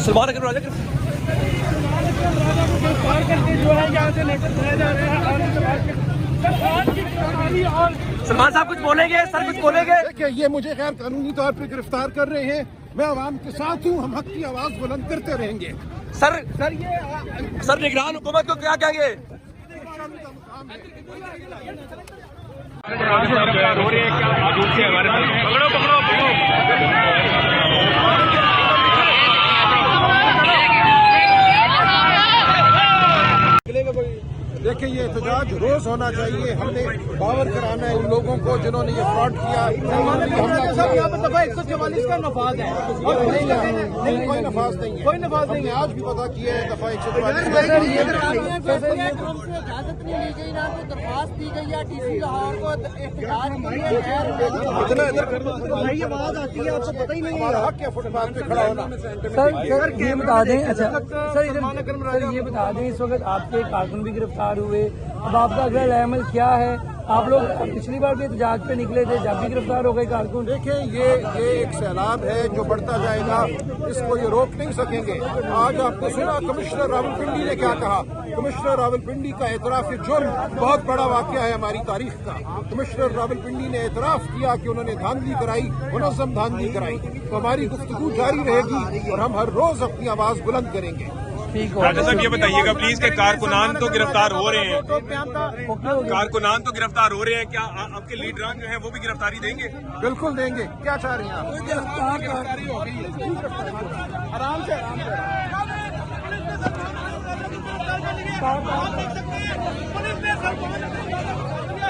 सलमान अकरम राजा सलमान साहब कुछ बोलेंगे सर, कुछ बोलेंगे? देखिए, ये मुझे गैर कानूनी तौर पे गिरफ्तार कर रहे हैं। मैं आवाम के साथ हूँ, हम हक की आवाज बुलंद करते रहेंगे। सर निगरान हुकूमत को क्या कहेंगे? देखिए, ये एहतजाज रोज होना चाहिए। हमने बावर कराना है उन लोगों को जिन्होंने ये फ्रॉड किया। यहाँ पर दफा 144 का नफाज है और नहीं, कोई नफाज नहीं है, कोई नफाज नहीं है। आज भी पता किया है दफा 144 इजाजत नहीं ली गई, ना कोई दरख्वास्त दी गई या डीसी लाहौर को एहतजाज इतना इधर कर दो, ये आवाज आती है, आपको पता ही नहीं है। हमारा हक है फुटपाथ पे खड़ा होना। सर ये बता दें, अच्छा सर ये बता दें, इस वक्त आपके कारकुन भी गिरफ्तार हुए, अब आपका अगला अमल क्या है? आप लोग पिछली बार भी एहतजाज पे निकले थे, जब भी गिरफ्तार हो गए कारकुन। देखिए, ये एक सैलाब है जो बढ़ता जाएगा, इसको ये रोक नहीं सकेंगे। आज आपने सुना कमिश्नर रावलपिंडी ने क्या कहा। कमिश्नर रावलपिंडी का एतराफ जुर्म बहुत बड़ा वाकया है हमारी तारीख का। कमिश्नर रावलपिंडी ने एतराफ किया कि उन्होंने धांधली कराई, मुनज़्ज़म धांधली कराई। तो हमारी गुफ्तगू जारी रहेगी और हम हर रोज अपनी आवाज बुलंद करेंगे। राजा साहब, ये बताइएगा प्लीज कि कारकुनान तो गिरफ्तार हो रहे हैं, कारकुनान तो गिरफ्तार हो रहे हैं, क्या आपके लीडरान जो है वो भी गिरफ्तारी देंगे? बिल्कुल देंगे। क्या चाह रही हैं आप? गिरफ्तारी हो गई है, आराम से पुलिस ने